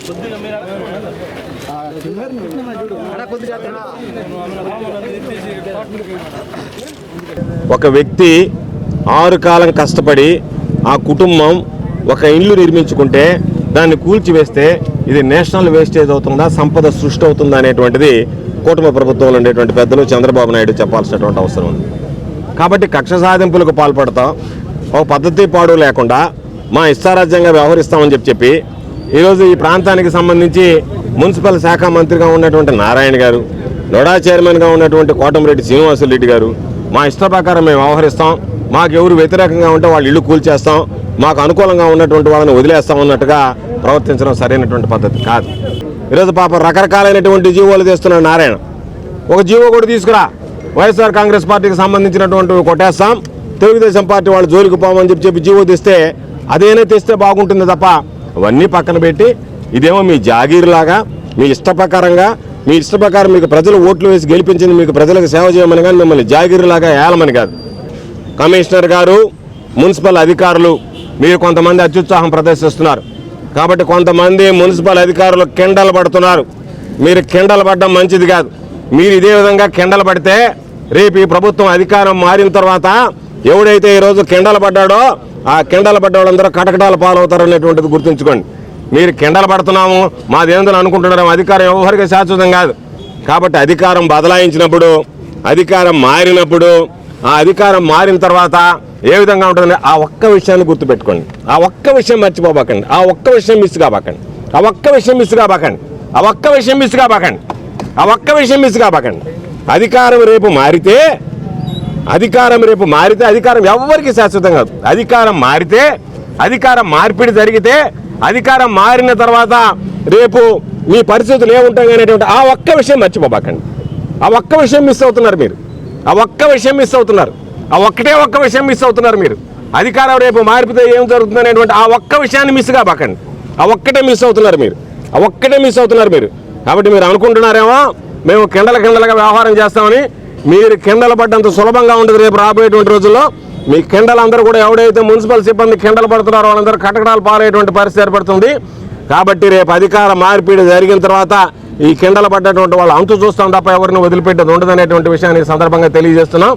ఒక వ్యక్తి 6 కాలం కష్టపడి ఆ కుటుంబం ఒక ఇల్లు నిర్మించుకుంటే దాన్ని కూల్చివేస్తే ఇది నేషనల్ వేస్టేజ్ అవుతుందా, సంపద సృష్టి అవుతుందా అనేటువంటిది కూటమి ప్రభుత్వంలో ఉండేటువంటి పెద్దలు చంద్రబాబు నాయుడు చెప్పాల్సినటువంటి అవసరం ఉంది. కాబట్టి కక్ష సాధింపులకు పాల్పడతాం, ఒక పద్ధతి పాడు లేకుండా మా ఇష్టారాజ్యంగా వ్యవహరిస్తామని చెప్పి ఈరోజు ఈ ప్రాంతానికి సంబంధించి మున్సిపల్ శాఖ మంత్రిగా ఉన్నటువంటి నారాయణ గారు, నోడా చైర్మన్గా ఉన్నటువంటి కోటమిరెడ్డి శ్రీనివాసులరెడ్డి గారు మా ఇష్ట ప్రకారం మేము వ్యవహరిస్తాం, మాకు ఎవరు వ్యతిరేకంగా ఉంటే వాళ్ళు ఇల్లు కూల్చేస్తాం, మాకు అనుకూలంగా ఉన్నటువంటి వాళ్ళని వదిలేస్తాం అన్నట్టుగా ప్రవర్తించడం సరైనటువంటి పద్ధతి కాదు. ఈరోజు పాప రకరకాలైనటువంటి జీవోలు తెస్తున్నాడు నారాయణ. ఒక జీవో కూడా తీసుకురా, వైఎస్ఆర్ కాంగ్రెస్ పార్టీకి సంబంధించినటువంటి కొట్టేస్తాం, తెలుగుదేశం పార్టీ వాళ్ళు జోలికి పోమని చెప్పి జీవో తెస్తే అదేనే తెస్తే బాగుంటుంది తప్ప అవన్నీ పక్కన పెట్టి ఇదేమో మీ జాగీర్లాగా మీ ఇష్ట ప్రకారం మీకు ప్రజలు ఓట్లు వేసి గెలిపించింది మీకు ప్రజలకు సేవ చేయమని కానీ మిమ్మల్ని జాగీర్లాగా ఏలమని కాదు. కమిషనర్ గారు, మున్సిపల్ అధికారులు మీరు కొంతమంది అత్యుత్సాహం ప్రదర్శిస్తున్నారు కాబట్టి కొంతమంది మున్సిపల్ అధికారులు కిండలు పడుతున్నారు. మీరు కిండలు పడడం మంచిది కాదు. మీరు ఇదే విధంగా కిండలు పడితే రేపు ఈ ప్రభుత్వం అధికారం మారిన తర్వాత ఎవడైతే ఈరోజు కిండలు పడ్డాడో ఆ కిండలు పడ్డ వాళ్ళందరూ కటకటాల పాలవుతారు అనేటువంటిది గుర్తుంచుకోండి. మీరు కిండలు పడుతున్నాము మాదేందని అనుకుంటున్నాము, అధికారం ఎవరికి శాశ్వతం కాదు. కాబట్టి అధికారం బదలాయించినప్పుడు, అధికారం మారినప్పుడు, ఆ అధికారం మారిన తర్వాత ఏ విధంగా ఉంటుంది ఆ ఒక్క విషయాన్ని గుర్తుపెట్టుకోండి. ఆ ఒక్క విషయం మర్చిపోబాకండి, ఆ ఒక్క విషయం మిస్ కాబాకండి, ఆ ఒక్క విషయం మిస్ కాబాకండి, ఆ ఒక్క విషయం మిస్ కాబాకండి, ఆ ఒక్క విషయం మిస్ కాబాకండి. అధికారం రేపు మారితే అధికారం ఎవరికి శాశ్వతం కాదు. అధికారం మారితే, అధికారం మార్పిడి జరిగితే, అధికారం మారిన తర్వాత రేపు మీ పరిస్థితులు ఏముంటాయి అనేటువంటి ఆ ఒక్క విషయం మర్చిపోబాకండి. ఆ ఒక్క విషయం మిస్ అవుతున్నారు మీరు, ఆ ఒక్క విషయం మిస్ అవుతున్నారు, ఆ ఒక్క విషయం మిస్ అవుతున్నారు మీరు. అధికారం రేపు మారిపితే ఏం జరుగుతుంది అనేటువంటి ఆ ఒక్క విషయాన్ని మిస్ కాబాకండి. ఆ ఒక్కటే మిస్ అవుతున్నారు మీరు, ఆ ఒక్కటే మిస్ అవుతున్నారు మీరు. కాబట్టి మీరు అనుకుంటున్నారేమో మేము కిండలుగా వ్యవహారం చేస్తామని. మీరు కిండలు పడ్డంత సులభంగా ఉండదు రేపు రాబోయేటువంటి రోజుల్లో. మీ కిండలందరూ కూడా ఎవడైతే మున్సిపల్ సిబ్బంది కిండలు పడుతున్నారో వాళ్ళందరూ కటకటాలు పాలయ్యేటువంటి పరిస్థితి ఏర్పడుతుంది. కాబట్టి రేపు అధికార మార్పిడి జరిగిన తర్వాత ఈ కిండలు పడ్డటువంటి వాళ్ళు అంతు చూస్తాం తప్ప ఎవరిని వదిలిపెట్టేది ఉండదనేటువంటి విషయాన్ని సందర్భంగా తెలియజేస్తున్నాం.